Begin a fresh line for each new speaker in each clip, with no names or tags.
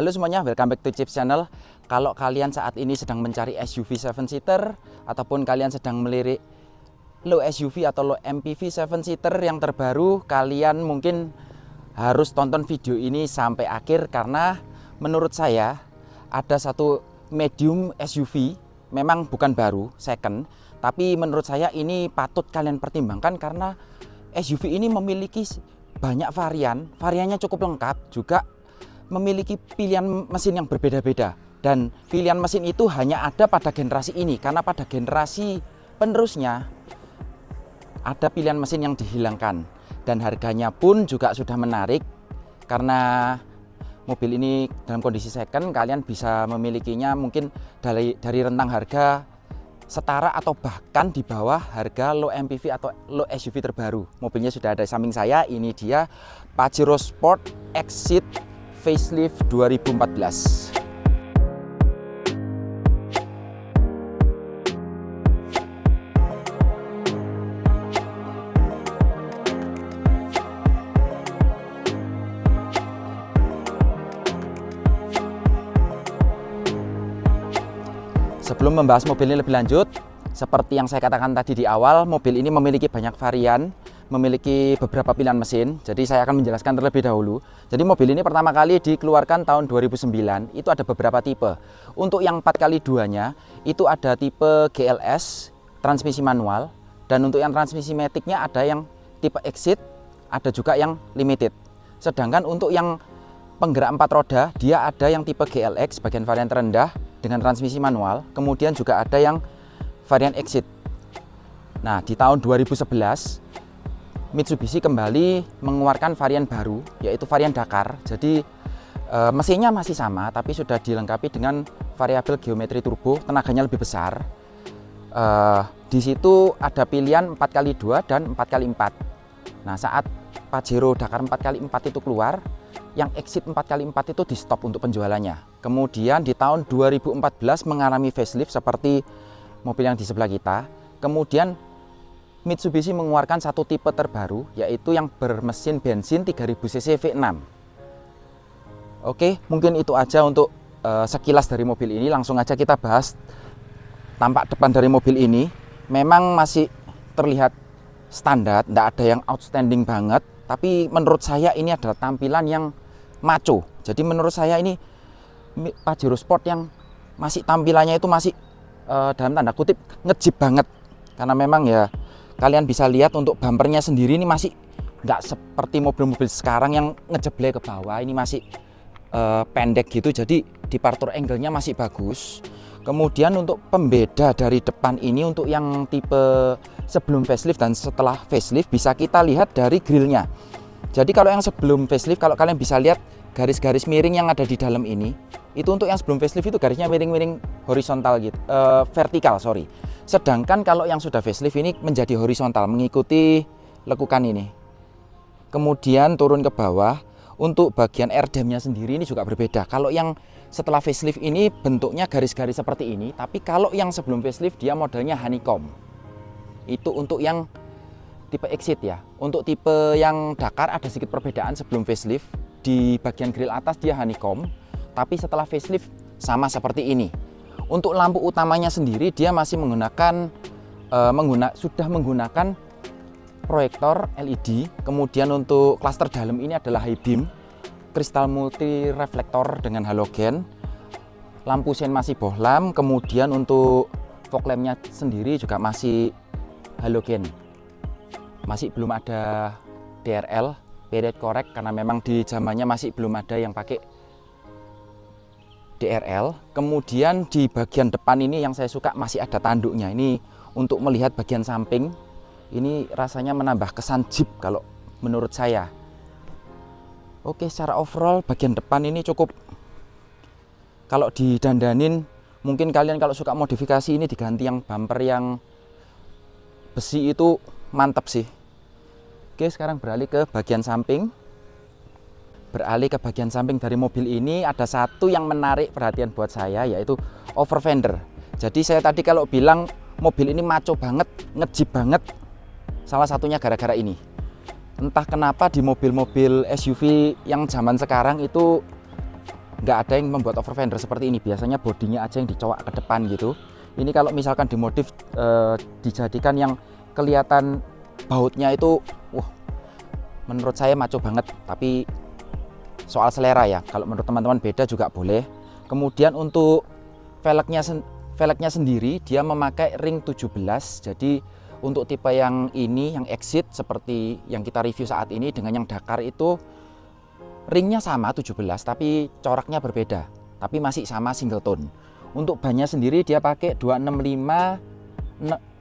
Halo semuanya, welcome back to Chips Channel. Kalau kalian saat ini sedang mencari SUV 7-seater ataupun kalian sedang melirik low SUV atau low MPV 7-seater yang terbaru, kalian mungkin harus tonton video ini sampai akhir karena menurut saya ada satu medium SUV, memang bukan baru, second, tapi menurut saya ini patut kalian pertimbangkan karena SUV ini memiliki banyak variannya cukup lengkap, juga memiliki pilihan mesin yang berbeda-beda, dan pilihan mesin itu hanya ada pada generasi ini karena pada generasi penerusnya ada pilihan mesin yang dihilangkan, dan harganya pun juga sudah menarik karena mobil ini dalam kondisi second, kalian bisa memilikinya mungkin dari rentang harga setara atau bahkan di bawah harga low MPV atau low SUV terbaru. Mobilnya sudah ada di samping saya, ini dia Pajero Sport Exit Facelift 2014. Sebelum membahas mobil ini lebih lanjut, seperti yang saya katakan tadi di awal, mobil ini memiliki banyak varian, memiliki beberapa pilihan mesin. Jadi saya akan menjelaskan terlebih dahulu. Jadi mobil ini pertama kali dikeluarkan tahun 2009, itu ada beberapa tipe. Untuk yang 4x2-nya, itu ada tipe GLS, transmisi manual. Dan untuk yang transmisi matic-nya ada yang tipe Exit, ada juga yang Limited. Sedangkan untuk yang penggerak 4 roda, dia ada yang tipe GLX, bagian varian terendah, dengan transmisi manual, kemudian juga ada yang varian Exit. Nah, di tahun 2011 Mitsubishi kembali mengeluarkan varian baru, yaitu varian Dakar. Jadi mesinnya masih sama, tapi sudah dilengkapi dengan variabel geometri turbo, tenaganya lebih besar. Di situ ada pilihan 4x2 dan 4x4. Nah, saat Pajero Dakar 4x4 itu keluar, yang Exit 4x4 itu di stop untuk penjualannya. Kemudian di tahun 2014 mengalami facelift seperti mobil yang di sebelah kita. Kemudian Mitsubishi mengeluarkan satu tipe terbaru, yaitu yang bermesin bensin 3000 cc V6. Oke, mungkin itu aja untuk sekilas dari mobil ini. Langsung aja kita bahas tampak depan dari mobil ini. Memang masih terlihat standar, tidak ada yang outstanding banget. Tapi menurut saya ini adalah tampilan yang maco. Jadi menurut saya ini Pajero Sport yang masih tampilannya itu masih dalam tanda kutip ngejip banget. Karena memang ya kalian bisa lihat untuk bumpernya sendiri ini masih nggak seperti mobil-mobil sekarang yang ngejeblek ke bawah. Ini masih pendek gitu, jadi departure angle-nya masih bagus. Kemudian untuk pembeda dari depan ini, untuk yang tipe sebelum facelift dan setelah facelift, bisa kita lihat dari grillnya. Jadi kalau yang sebelum facelift, kalau kalian bisa lihat garis-garis miring yang ada di dalam ini, itu untuk yang sebelum facelift itu garisnya miring-miring horizontal gitu, vertikal sorry. Sedangkan kalau yang sudah facelift ini menjadi horizontal, mengikuti lekukan ini. Kemudian turun ke bawah. Untuk bagian airdam-nya sendiri ini juga berbeda. Kalau yang setelah facelift ini bentuknya garis-garis seperti ini, tapi kalau yang sebelum facelift dia modelnya honeycomb. Itu untuk yang tipe Exit ya. Untuk tipe yang Dakar ada sedikit perbedaan. Sebelum facelift di bagian grill atas dia honeycomb, tapi setelah facelift sama seperti ini. Untuk lampu utamanya sendiri dia masih menggunakan sudah menggunakan proyektor LED. Kemudian untuk klaster dalam ini adalah high beam, kristal multi reflektor dengan halogen, lampu sein masih bohlam. Kemudian untuk fog lampnya sendiri juga masih halogen, masih belum ada DRL period correct karena memang di zamannya masih belum ada yang pakai DRL. Kemudian di bagian depan ini yang saya suka masih ada tanduknya. Ini untuk melihat bagian samping. Ini rasanya menambah kesan Jeep kalau menurut saya. Oke, secara overall bagian depan ini cukup, kalau didandanin mungkin kalian kalau suka modifikasi ini diganti yang bumper yang besi itu mantap sih. Oke, sekarang beralih ke bagian samping. Beralih ke bagian samping dari mobil ini ada satu yang menarik perhatian buat saya, yaitu over fender. Jadi saya tadi kalau bilang mobil ini maco banget, nge-Jeep banget, salah satunya gara-gara ini. Entah kenapa di mobil-mobil SUV yang zaman sekarang itu nggak ada yang membuat over fender seperti ini. Biasanya bodinya aja yang dicowak ke depan gitu. Ini kalau misalkan dimodif dijadikan yang kelihatan bautnya itu, wah, menurut saya maco banget. Tapi soal selera ya, kalau menurut teman-teman beda juga boleh. Kemudian untuk velgnya sendiri dia memakai ring 17. Jadi untuk tipe yang ini, yang Exit seperti yang kita review saat ini dengan yang Dakar itu ringnya sama 17 tapi coraknya berbeda, tapi masih sama single tone. Untuk bannya sendiri dia pakai 265,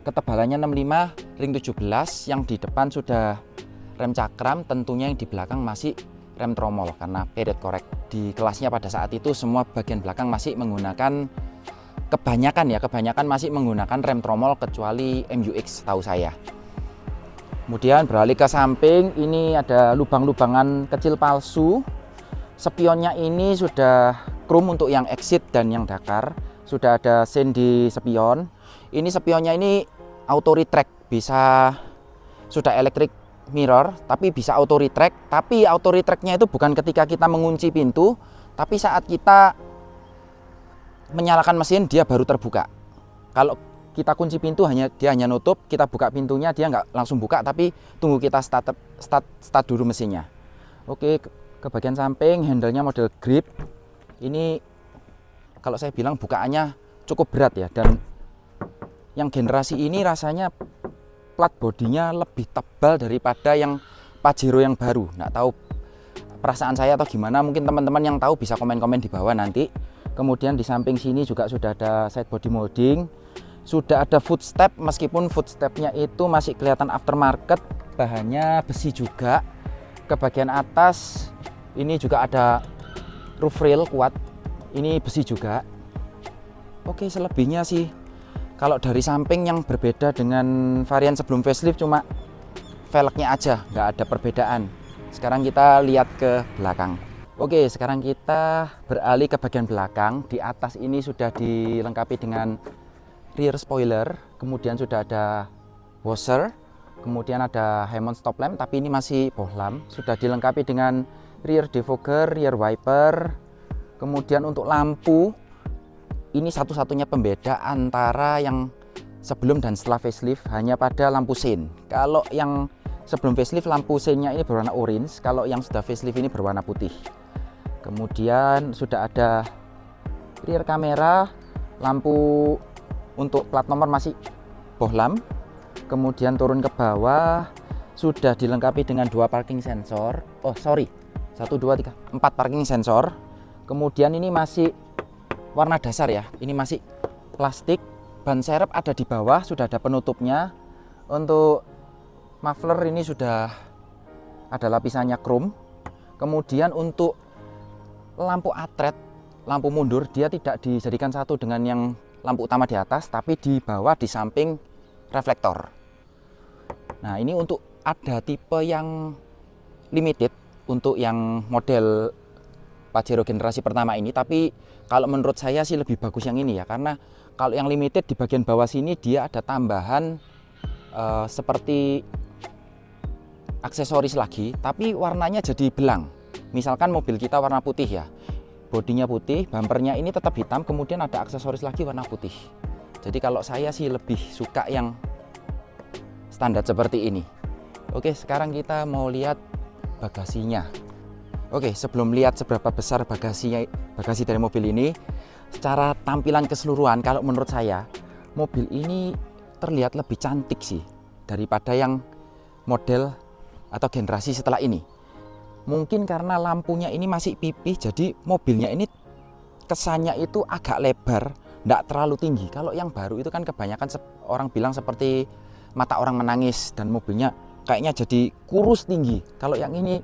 ketebalannya 65, ring 17. Yang di depan sudah rem cakram, tentunya yang di belakang masih rem tromol karena period correct. Di kelasnya pada saat itu semua bagian belakang masih menggunakan, kebanyakan masih menggunakan rem tromol kecuali MUX tahu saya. Kemudian beralih ke samping, ini ada lubang-lubangan kecil palsu. Spionnya ini sudah chrome untuk yang Exit dan yang Dakar. Sudah ada sein di spion. Ini spionnya ini auto retract, bisa sudah electric mirror tapi bisa auto retract. Tapi auto retractnya itu bukan ketika kita mengunci pintu, tapi saat kita menyalakan mesin dia baru terbuka. Kalau kita kunci pintu dia hanya nutup, kita buka pintunya dia nggak langsung buka, tapi tunggu kita start dulu mesinnya. Oke, ke bagian samping handle-nya model grip. Ini kalau saya bilang bukaannya cukup berat ya, dan yang generasi ini rasanya plat bodinya lebih tebal daripada yang Pajero yang baru. Nggak tahu perasaan saya atau gimana, mungkin teman-teman yang tahu bisa komen-komen di bawah nanti. Kemudian di samping sini juga sudah ada side body molding, sudah ada footstep, meskipun footstepnya itu masih kelihatan aftermarket, bahannya besi juga. Ke bagian atas ini juga ada roof rail kuat, ini besi juga. Oke, selebihnya sih kalau dari samping yang berbeda dengan varian sebelum facelift cuma velgnya aja, nggak ada perbedaan. Sekarang kita lihat ke belakang. Oke, sekarang kita beralih ke bagian belakang. Di atas ini sudah dilengkapi dengan rear spoiler, kemudian sudah ada washer, kemudian ada Hammond stop lamp, tapi ini masih bohlam. Sudah dilengkapi dengan rear defogger, rear wiper. Kemudian untuk lampu, ini satu-satunya pembeda antara yang sebelum dan setelah facelift hanya pada lampu sein. Kalau yang sebelum facelift lampu seinnya ini berwarna orange, kalau yang sudah facelift ini berwarna putih. Kemudian sudah ada rear kamera, lampu untuk plat nomor masih bohlam. Kemudian turun ke bawah sudah dilengkapi dengan 2 parking sensor. Oh sorry, 1, 2, 3, 4 parking sensor. Kemudian ini masih warna dasar ya, ini masih plastik. Ban serep ada di bawah, sudah ada penutupnya. Untuk muffler ini sudah ada lapisannya chrome. Kemudian untuk lampu atret, lampu mundur, dia tidak dijadikan satu dengan yang lampu utama di atas, tapi di bawah di samping reflektor. Nah, ini untuk ada tipe yang limited untuk yang model Pajero generasi pertama ini, tapi kalau menurut saya sih lebih bagus yang ini ya, karena kalau yang limited di bagian bawah sini dia ada tambahan seperti aksesoris lagi, tapi warnanya jadi belang. Misalkan mobil kita warna putih ya, bodinya putih, bumpernya ini tetap hitam, kemudian ada aksesoris lagi warna putih. Jadi kalau saya sih lebih suka yang standar seperti ini. Oke, sekarang kita mau lihat bagasinya. Oke, sebelum lihat seberapa besar bagasi dari mobil ini, secara tampilan keseluruhan kalau menurut saya mobil ini terlihat lebih cantik sih daripada yang model atau generasi setelah ini. Mungkin karena lampunya ini masih pipih, jadi mobilnya ini kesannya itu agak lebar, tidak terlalu tinggi. Kalau yang baru itu kan kebanyakan orang bilang seperti mata orang menangis, dan mobilnya kayaknya jadi kurus tinggi. Kalau yang ini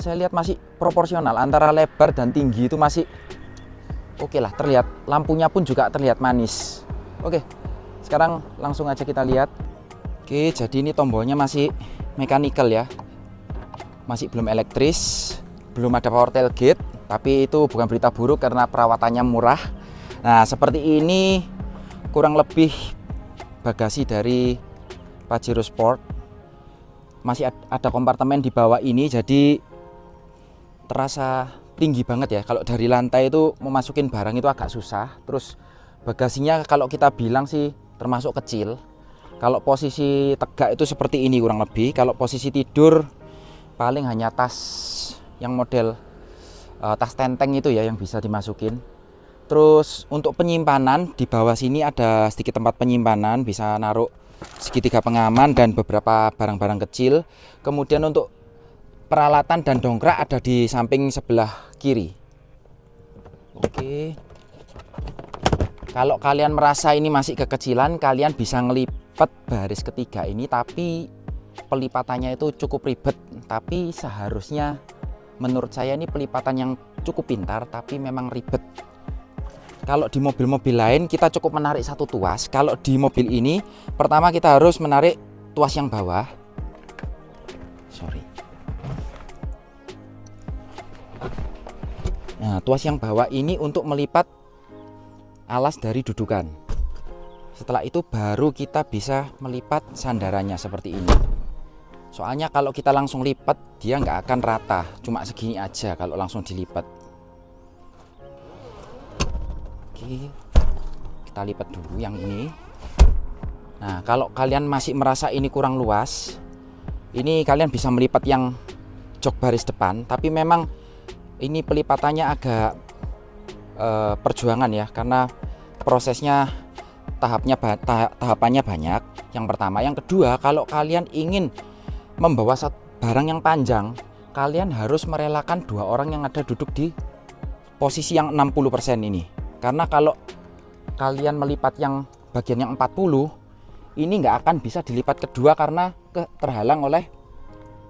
saya lihat masih proporsional antara lebar dan tinggi, itu masih oke lah, terlihat. Lampunya pun juga terlihat manis. Oke, sekarang langsung aja kita lihat. Oke, jadi ini tombolnya masih mechanical ya, masih belum elektris, belum ada power tailgate, tapi itu bukan berita buruk karena perawatannya murah. Nah, seperti ini kurang lebih bagasi dari Pajero Sport. Masih ada kompartemen di bawah ini, jadi terasa tinggi banget ya. Kalau dari lantai itu memasukin barang itu agak susah. Terus bagasinya kalau kita bilang sih termasuk kecil. Kalau posisi tegak itu seperti ini kurang lebih. Kalau posisi tidur paling hanya tas yang model tas tenteng itu ya yang bisa dimasukin. Terus untuk penyimpanan di bawah sini ada sedikit tempat penyimpanan, bisa naruh segitiga pengaman dan beberapa barang-barang kecil. Kemudian untuk peralatan dan dongkrak ada di samping sebelah kiri. Oke. Kalau kalian merasa ini masih kekecilan, kalian bisa ngelipat baris ketiga ini, tapi pelipatannya itu cukup ribet. Tapi seharusnya menurut saya ini pelipatan yang cukup pintar, tapi memang ribet. Kalau di mobil-mobil lain kita cukup menarik satu tuas. Kalau di mobil ini pertama kita harus menarik tuas yang bawah. Nah, tuas yang bawah ini untuk melipat alas dari dudukan. Setelah itu baru kita bisa melipat sandarannya seperti ini. Soalnya kalau kita langsung lipat dia nggak akan rata, cuma segini aja kalau langsung dilipat. Oke, kita lipat dulu yang ini. Nah, kalau kalian masih merasa ini kurang luas, ini kalian bisa melipat yang jok baris depan, tapi memang ini pelipatannya agak perjuangan ya, karena prosesnya tahapannya banyak. Yang pertama, yang kedua, kalau kalian ingin membawa barang yang panjang, kalian harus merelakan 2 orang yang ada duduk di posisi yang 60% ini. Karena kalau kalian melipat yang bagian yang 40, ini nggak akan bisa dilipat kedua karena terhalang oleh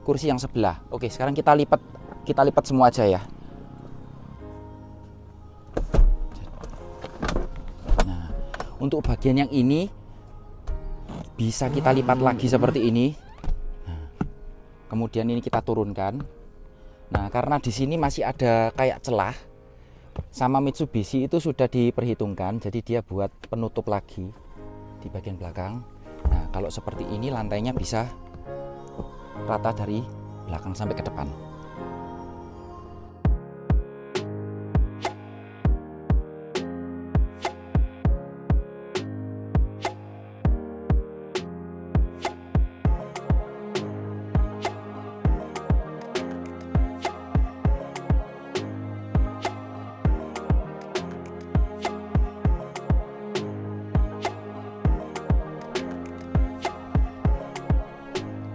kursi yang sebelah. Oke, sekarang kita lipat semua aja ya. Nah, untuk bagian yang ini bisa kita lipat lagi seperti ini. Nah, kemudian ini kita turunkan. Nah, karena di sini masih ada kayak celah, sama Mitsubishi itu sudah diperhitungkan, jadi dia buat penutup lagi di bagian belakang. Nah, kalau seperti ini lantainya bisa rata dari belakang sampai ke depan.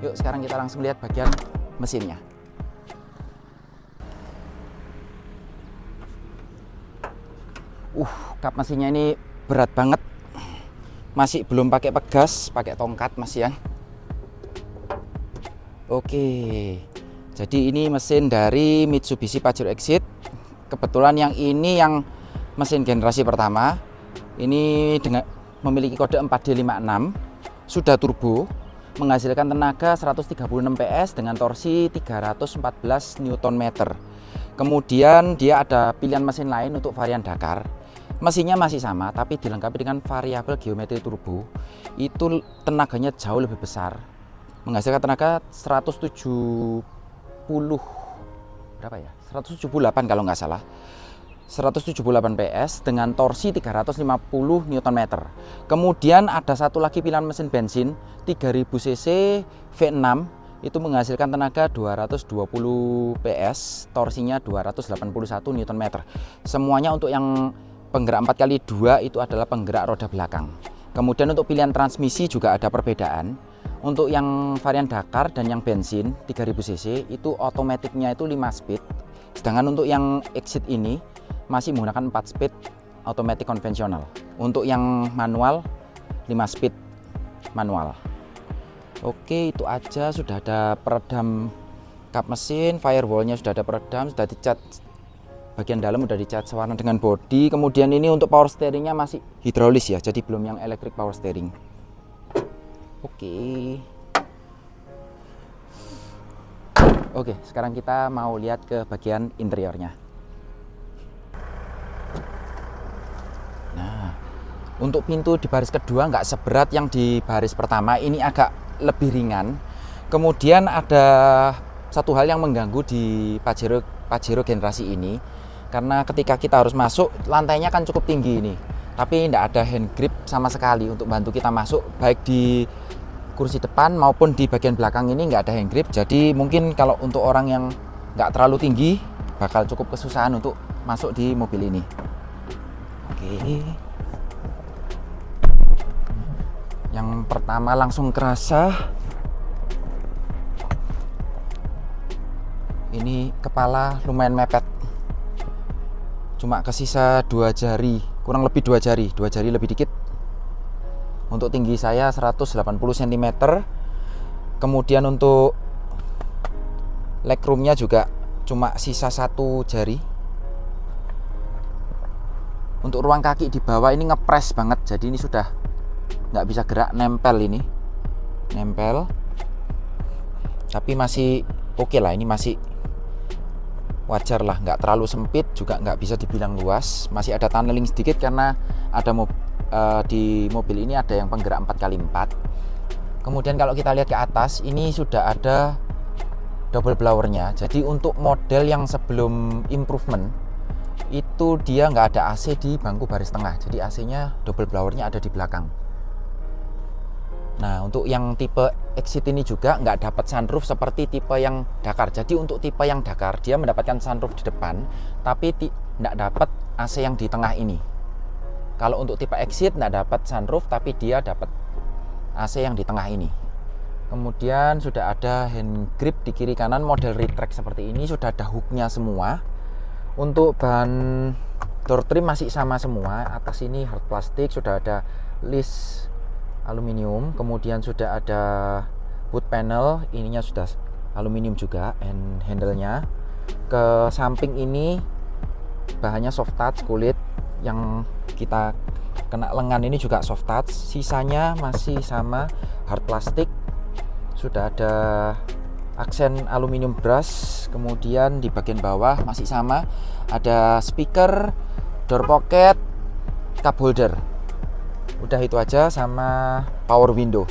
Yuk, sekarang kita langsung lihat bagian mesinnya. Kap mesinnya ini berat banget. Masih belum pakai pegas, pakai tongkat Mas ya. Oke. Jadi ini mesin dari Mitsubishi Pajero Exit. Kebetulan yang ini yang mesin generasi pertama. Ini dengan memiliki kode 4D56, sudah turbo, menghasilkan tenaga 136 PS dengan torsi 314 Nm. Kemudian dia ada pilihan mesin lain untuk varian Dakar. Mesinnya masih sama tapi dilengkapi dengan variabel geometri turbo. Itu tenaganya jauh lebih besar. Menghasilkan tenaga 170 berapa ya? 178 kalau nggak salah. 178 PS dengan torsi 350 Nm. Kemudian ada satu lagi pilihan mesin bensin 3000 cc V6, itu menghasilkan tenaga 220 PS, torsinya 281 Nm. Semuanya untuk yang penggerak 4x2 itu adalah penggerak roda belakang. Kemudian untuk pilihan transmisi juga ada perbedaan. Untuk yang varian Dakar dan yang bensin 3000 cc itu otomatiknya itu 5 speed. Sedangkan untuk yang Exit ini masih menggunakan 4 speed automatic konvensional. Untuk yang manual 5 speed manual. Oke, itu aja. Sudah ada peredam kap mesin, firewallnya sudah ada peredam, sudah dicat bagian dalam, sudah dicat sewarna dengan bodi. Kemudian ini untuk power steeringnya masih hidrolis ya, jadi belum yang electric power steering. Oke, sekarang kita mau lihat ke bagian interiornya. Nah, untuk pintu di baris kedua nggak seberat yang di baris pertama, ini agak lebih ringan. Kemudian ada satu hal yang mengganggu di Pajero Pajero generasi ini, karena ketika kita harus masuk, lantainya kan cukup tinggi ini, tapi tidak ada hand grip sama sekali untuk bantu kita masuk, baik di kursi depan maupun di bagian belakang ini nggak ada hand grip. Jadi mungkin kalau untuk orang yang nggak terlalu tinggi bakal cukup kesusahan untuk masuk di mobil ini. Oke. Yang pertama langsung kerasa ini kepala lumayan mepet, cuma kesisa 2 jari, kurang lebih 2 jari lebih dikit. Untuk tinggi saya 180 cm. Kemudian untuk legroomnya juga cuma sisa 1 jari. Untuk ruang kaki di bawah ini ngepres banget, jadi ini sudah nggak bisa gerak, nempel ini, nempel. Tapi masih oke lah, ini masih wajar lah, nggak terlalu sempit juga nggak bisa dibilang luas. Masih ada tunneling sedikit karena ada di mobil ini ada yang penggerak 4x4. Kemudian kalau kita lihat ke atas, ini sudah ada double blowernya. Jadi untuk model yang sebelum improvement itu dia nggak ada AC di bangku baris tengah, jadi AC-nya double blowernya ada di belakang. Nah, untuk yang tipe Exit ini juga nggak dapat sunroof seperti tipe yang Dakar. Jadi untuk tipe yang Dakar dia mendapatkan sunroof di depan, tapi nggak dapat AC yang di tengah ini. Kalau untuk tipe Exit nggak dapat sunroof, tapi dia dapat AC yang di tengah ini. Kemudian sudah ada hand grip di kiri kanan model retract seperti ini, sudah ada hooknya semua. Untuk bahan door trim masih sama semua. Atas ini hard plastik, sudah ada list aluminium. Kemudian sudah ada wood panel, ininya sudah aluminium juga, handle-nya. Ke samping ini bahannya soft touch kulit, yang kita kena lengan ini juga soft touch. Sisanya masih sama hard plastik. Sudah ada aksen aluminium brush. Kemudian di bagian bawah masih sama, ada speaker, door pocket, cup holder. Udah itu aja, sama power window.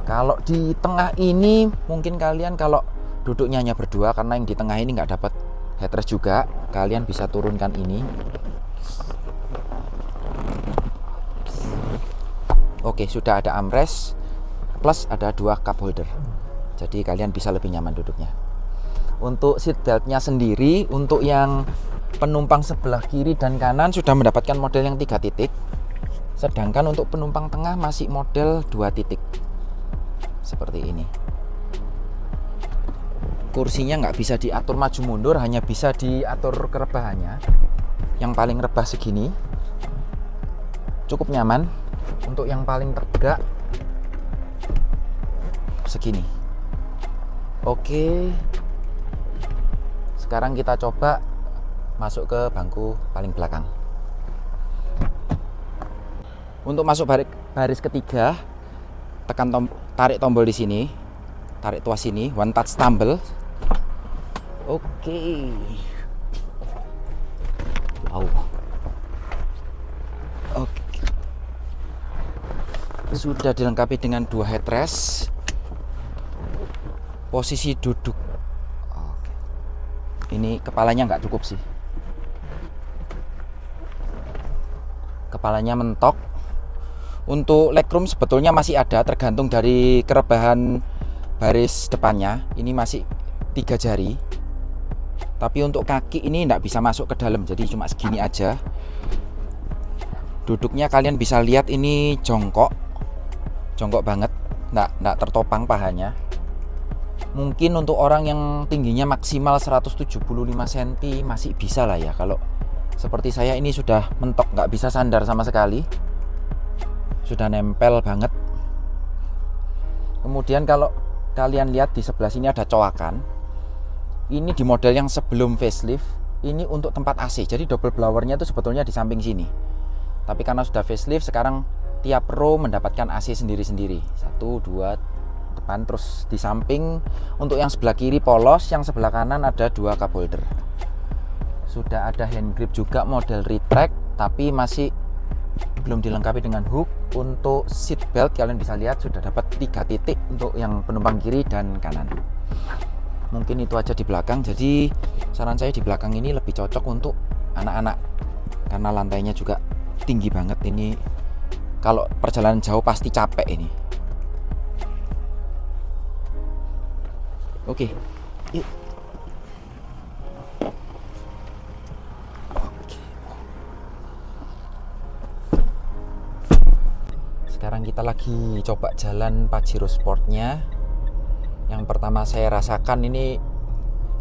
Kalau di tengah ini mungkin kalian kalau duduknya hanya berdua, karena yang di tengah ini nggak dapat headrest juga, kalian bisa turunkan ini. Oke, sudah ada armrest plus ada 2 cup holder, jadi kalian bisa lebih nyaman duduknya. Untuk seat beltnya sendiri, untuk yang penumpang sebelah kiri dan kanan sudah mendapatkan model yang 3 titik, sedangkan untuk penumpang tengah masih model 2 titik seperti ini. Kursinya nggak bisa diatur maju mundur, hanya bisa diatur kerebahannya. Yang paling rebah segini, cukup nyaman. Untuk yang paling tegak segini. Oke, sekarang kita coba masuk ke bangku paling belakang. Untuk masuk baris ketiga, tarik tombol di sini, tarik tuas sini, one touch tumble. Oke. Wow. Oke. Sudah dilengkapi dengan 2 headrest. Posisi duduk. Oke. Ini kepalanya nggak cukup sih. Kepalanya mentok. Untuk legroom sebetulnya masih ada, tergantung dari kerebahan baris depannya. Ini masih 3 jari. Tapi untuk kaki ini nggak bisa masuk ke dalam, jadi cuma segini aja. Duduknya kalian bisa lihat ini jongkok banget, nggak tertopang pahanya. Mungkin untuk orang yang tingginya maksimal 175 cm masih bisa lah ya. Kalau seperti saya ini sudah mentok, nggak bisa sandar sama sekali, sudah nempel banget. Kemudian kalau kalian lihat di sebelah sini ada coakan. Ini di model yang sebelum facelift, ini untuk tempat AC, jadi double blowernya itu sebetulnya di samping sini. Tapi karena sudah facelift, sekarang tiap row mendapatkan AC sendiri-sendiri. 1, 2 depan, terus di samping. Untuk yang sebelah kiri polos, yang sebelah kanan ada 2 cup holder. Sudah ada hand grip juga model retract, tapi masih belum dilengkapi dengan hook. Untuk seat belt kalian bisa lihat sudah dapat 3 titik untuk yang penumpang kiri dan kanan. mungkin itu aja di belakang. Jadi saran saya di belakang ini lebih cocok untuk anak-anak karena lantainya juga tinggi banget. Ini kalau perjalanan jauh pasti capek ini. Oke, yuk. Sekarang kita lagi coba jalan Pajero Sportnya. Yang pertama saya rasakan ini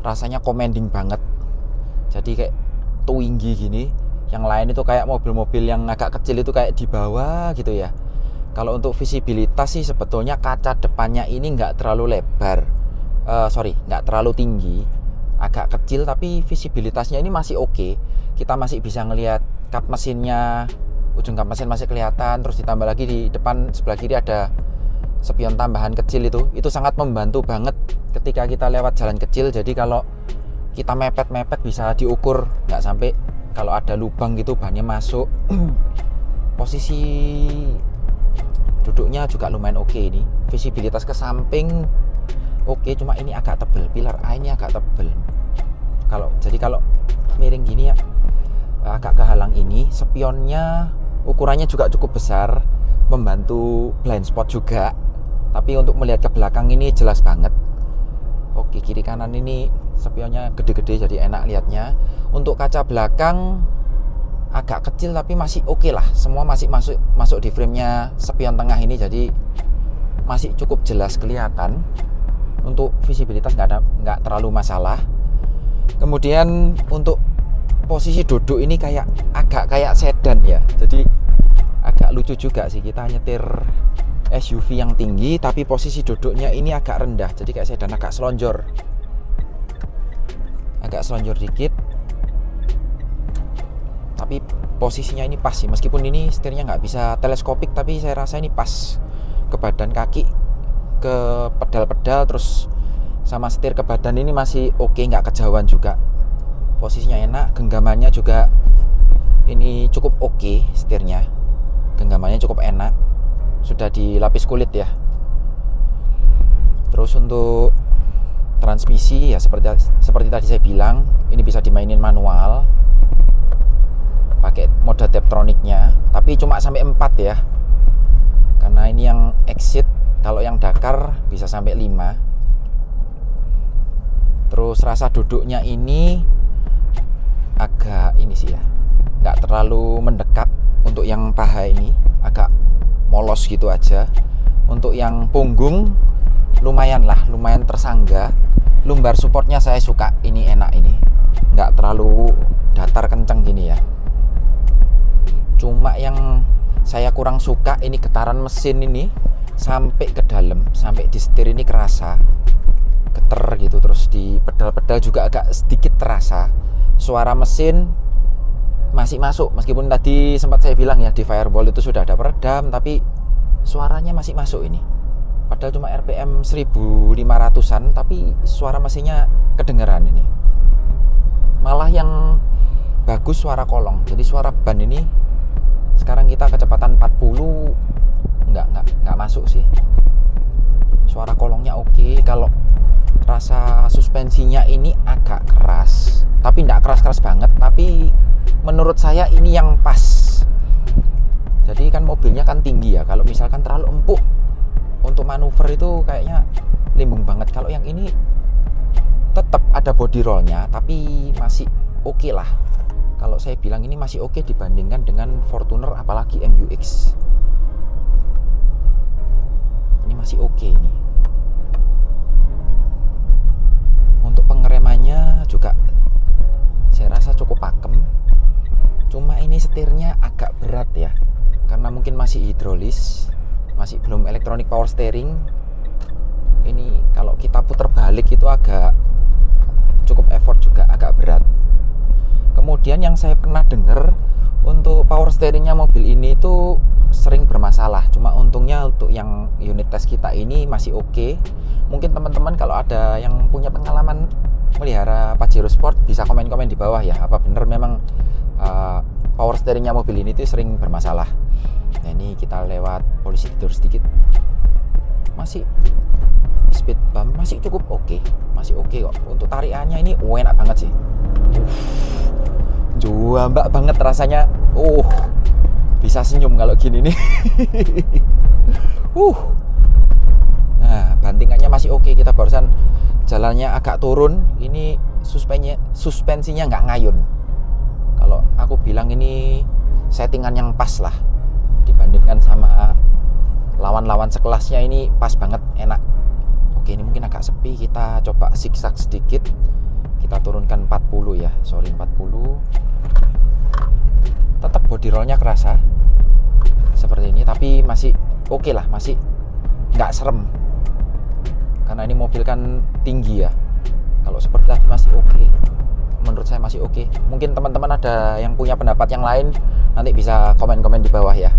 rasanya commanding banget. Jadi kayak tinggi gini. Yang lain itu kayak mobil-mobil yang agak kecil itu kayak di bawah gitu ya. Kalau untuk visibilitas sih sebetulnya kaca depannya ini nggak terlalu lebar. Nggak terlalu tinggi. Agak kecil tapi visibilitasnya ini masih oke. Kita masih bisa ngelihat kap mesinnya. Ujung kap mesin masih kelihatan, terus ditambah lagi di depan sebelah kiri ada spion tambahan kecil itu sangat membantu banget ketika kita lewat jalan kecil. Jadi kalau kita mepet-mepet bisa diukur, nggak sampai kalau ada lubang gitu bannya masuk. Posisi duduknya juga lumayan oke ini, visibilitas ke samping oke, cuma ini agak tebel, pilar A ini agak tebel. Jadi kalau miring gini ya agak kehalang ini. Spionnya ukurannya juga cukup besar, membantu blind spot juga. Tapi untuk melihat ke belakang ini jelas banget. Oke, kiri kanan ini spionnya gede-gede jadi enak lihatnya. Untuk kaca belakang agak kecil tapi masih oke lah. Semua masih masuk di frame-nya spion tengah ini, jadi masih cukup jelas kelihatan. Untuk visibilitas nggak terlalu masalah. Kemudian untuk posisi duduk ini agak kayak sedan ya, jadi agak lucu juga sih. Kita nyetir SUV yang tinggi tapi posisi duduknya ini agak rendah, jadi kayak sedan, agak selonjor dikit. Tapi posisinya ini pas sih, meskipun ini setirnya nggak bisa teleskopik, tapi saya rasa ini pas ke badan kaki, ke pedal-pedal, terus sama setir ke badan ini masih oke, nggak kejauhan juga. Posisinya enak, genggamannya juga ini cukup oke, setirnya genggamannya cukup enak, sudah dilapis kulit ya. Terus untuk transmisi ya seperti tadi saya bilang, ini bisa dimainin manual pakai mode Taptronicnya, tapi cuma sampai 4 ya, karena ini yang exit. Kalau yang Dakar bisa sampai 5. Terus rasa duduknya ini agak ini sih ya, nggak terlalu mendekat. Untuk yang paha ini agak molos gitu aja. Untuk yang punggung lumayan tersangga. Lumbar supportnya saya suka, ini enak, ini nggak terlalu datar kenceng gini ya. Cuma yang saya kurang suka ini getaran mesin ini sampai ke dalam, sampai di setir ini kerasa geter gitu. Terus di pedal-pedal juga agak sedikit terasa. Suara mesin masih masuk, meskipun tadi sempat saya bilang ya di firewall itu sudah ada peredam, tapi suaranya masih masuk ini. Padahal cuma RPM 1500-an, tapi suara mesinnya kedengeran ini. Malah yang bagus suara kolong. Jadi suara ban ini sekarang kita kecepatan 40 nggak masuk sih. Suara kolongnya oke. Kalau rasa suspensinya ini agak keras, tapi nggak keras-keras banget, tapi menurut saya ini yang pas. Jadi kan mobilnya kan tinggi ya, kalau misalkan terlalu empuk untuk manuver itu kayaknya limbung banget. Kalau yang ini tetap ada body rollnya, tapi masih oke lah. Kalau saya bilang ini masih oke dibandingkan dengan Fortuner, apalagi MU-X. Ini masih oke ini. Untuk pengeremannya juga saya rasa cukup pakem. Cuma ini setirnya agak berat ya, karena mungkin masih hidrolis, masih belum electronic power steering. Ini kalau kita putar balik itu agak cukup effort juga, agak berat. Kemudian yang saya pernah dengar untuk power steeringnya mobil ini itu sering bermasalah. Cuma untungnya untuk yang unit tes kita ini masih oke. Mungkin teman-teman kalau ada yang punya pengalaman melihara Pajero Sport bisa komen-komen di bawah ya, apa benar memang power steeringnya mobil ini tuh sering bermasalah. Nah ini kita lewat polisi tidur sedikit, masih speed bump masih cukup oke. Masih oke kok. Untuk tarikannya ini enak banget sih. Mbak banget rasanya. Bisa senyum kalau gini nih. Nah, bantingannya masih oke. Kita barusan jalannya agak turun. Ini suspensinya nggak ngayun. Kalau aku bilang ini settingan yang pas lah, dibandingkan sama lawan-lawan sekelasnya ini pas banget, enak. Oke, ini mungkin agak sepi, kita coba zigzag sedikit. Kita turunkan 40 ya, 40. Tetap body rollnya kerasa seperti ini, tapi masih oke lah, masih nggak serem. Karena ini mobil kan tinggi ya. Kalau seperti tadi masih oke. Menurut saya masih oke. Mungkin teman-teman ada yang punya pendapat yang lain, nanti bisa komen-komen di bawah ya.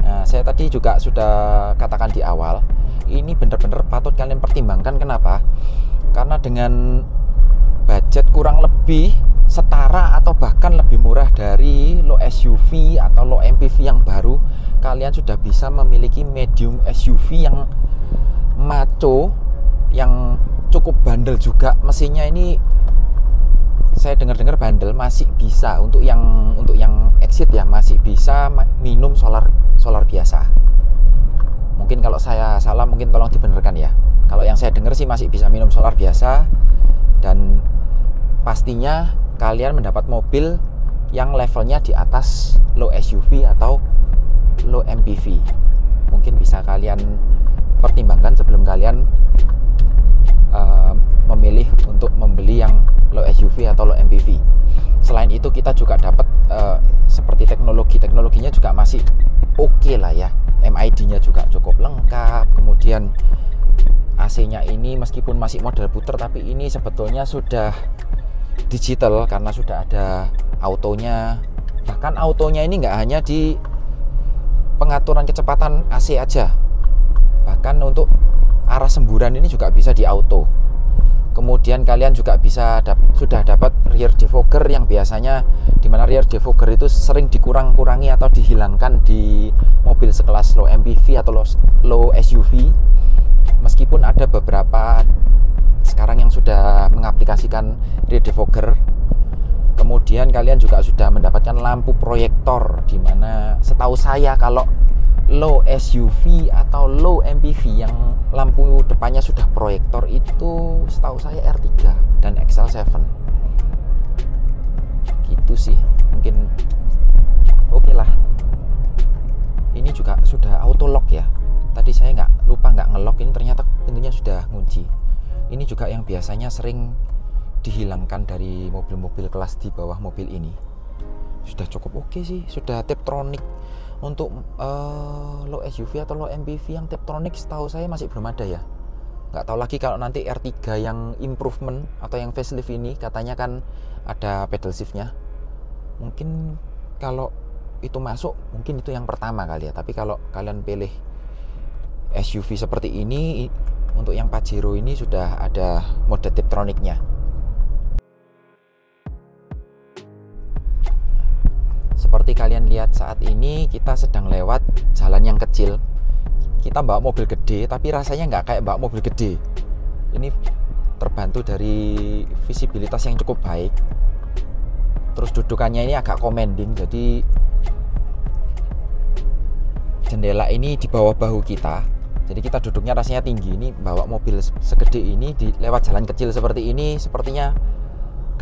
Nah, saya tadi juga sudah katakan di awal, ini benar-benar patut kalian pertimbangkan. Kenapa? Karena dengan budget kurang lebih setara atau bahkan lebih murah dari low SUV atau low MPV yang baru, kalian sudah bisa memiliki medium SUV yang maco, yang cukup bandel juga. Mesinnya ini saya dengar-dengar bandel, masih bisa untuk yang exit ya, masih bisa minum solar biasa. Mungkin kalau saya salah, mungkin tolong dibenarkan ya. Kalau yang saya dengar sih masih bisa minum solar biasa, dan pastinya kalian mendapat mobil yang levelnya di atas low SUV atau low MPV. Mungkin bisa kalian pertimbangkan sebelum kalian memilih untuk membeli yang low SUV atau low MPV. Selain itu kita juga dapat seperti teknologinya juga masih oke lah ya. MID-nya juga cukup lengkap. Kemudian AC-nya ini meskipun masih model puter, tapi ini sebetulnya sudah digital karena sudah ada autonya. Bahkan autonya ini nggak hanya di pengaturan kecepatan AC aja, bahkan untuk arah semburan ini juga bisa di auto. Kemudian kalian juga bisa sudah dapat rear defogger, yang biasanya dimana rear defogger itu sering dikurang-kurangi atau dihilangkan di mobil sekelas low MPV atau low SUV. Meskipun ada beberapa sekarang yang sudah mengaplikasikan rear defogger. Kemudian kalian juga sudah mendapatkan lampu proyektor, dimana setahu saya kalau low SUV atau low MPV yang lampu depannya sudah proyektor itu setahu saya R3 dan XL7 gitu sih. Mungkin oke lah. Ini juga sudah auto lock ya. Tadi saya lupa nggak ngelock, ini ternyata pintunya sudah ngunci. Ini juga yang biasanya sering dihilangkan dari mobil-mobil kelas di bawah mobil ini. Sudah cukup oke sih, sudah Tiptronic. Untuk low SUV atau low MPV yang Tiptronic setahu saya masih belum ada ya. Nggak tahu lagi kalau nanti R3 yang improvement atau yang facelift ini katanya kan ada pedal shiftnya. Mungkin kalau itu masuk, mungkin itu yang pertama kali ya. Tapi kalau kalian pilih SUV seperti ini, untuk yang Pajero ini sudah ada mode Tiptronicnya. Seperti kalian lihat saat ini kita sedang lewat jalan yang kecil. Kita bawa mobil gede, tapi rasanya nggak kayak bawa mobil gede. Ini terbantu dari visibilitas yang cukup baik. Terus dudukannya ini agak commanding, jadi jendela ini di bawah bahu kita. Jadi kita duduknya rasanya tinggi. Ini bawa mobil segede ini lewat jalan kecil seperti ini, sepertinya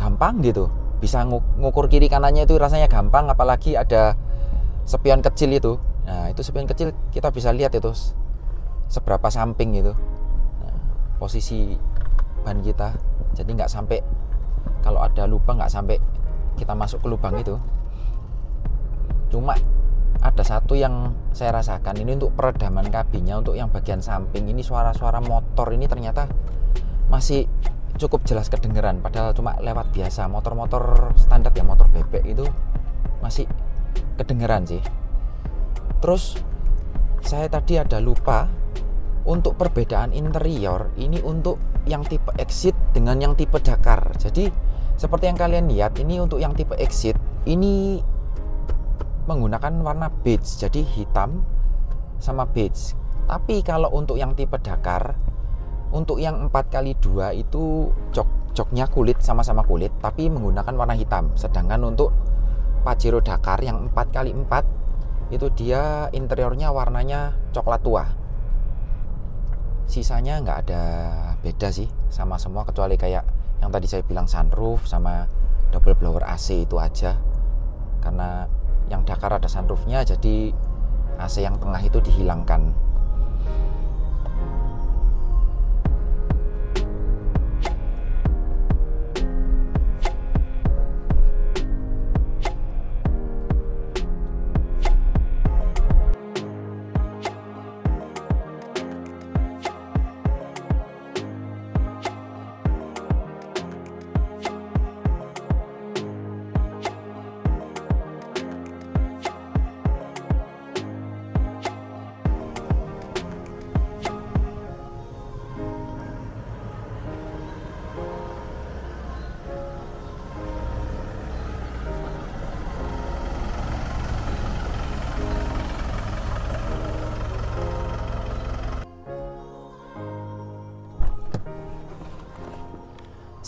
gampang gitu. Bisa ngukur kiri kanannya itu rasanya gampang, apalagi ada spion kecil itu. Nah, itu spion kecil kita bisa lihat itu seberapa samping itu. Nah, posisi ban kita. Jadi nggak sampai, kalau ada lubang nggak sampai kita masuk ke lubang itu. Cuma ada satu yang saya rasakan, ini untuk peredaman kabinnya, untuk yang bagian samping ini suara-suara motor ini ternyata masih cukup jelas kedengeran, padahal cuma lewat biasa. Motor-motor standar ya, motor bebek itu masih kedengeran sih. Terus saya tadi ada lupa untuk perbedaan interior ini untuk yang tipe Exit dengan yang tipe Dakar. Jadi seperti yang kalian lihat, ini untuk yang tipe Exit ini menggunakan warna beige, jadi hitam sama beige. Tapi kalau untuk yang tipe Dakar Untuk yang 4x2 itu joknya kulit, sama-sama kulit, tapi menggunakan warna hitam. Sedangkan untuk Pajero Dakar yang 4x4 itu dia interiornya warnanya coklat tua. Sisanya nggak ada beda sih, sama semua kecuali kayak yang tadi saya bilang sunroof sama double blower AC itu aja. Karena yang Dakar ada sunroofnya, jadi AC yang tengah itu dihilangkan.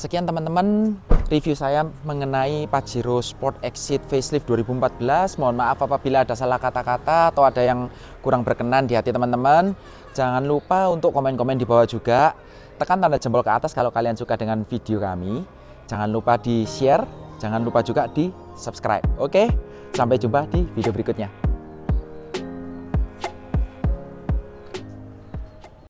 Sekian teman-teman review saya mengenai Pajero Sport Exit Facelift 2014. Mohon maaf apabila ada salah kata-kata atau ada yang kurang berkenan di hati teman-teman. Jangan lupa untuk komen-komen di bawah juga. Tekan tanda jempol ke atas kalau kalian suka dengan video kami. Jangan lupa di share, jangan lupa juga di subscribe. Oke, sampai jumpa di video berikutnya.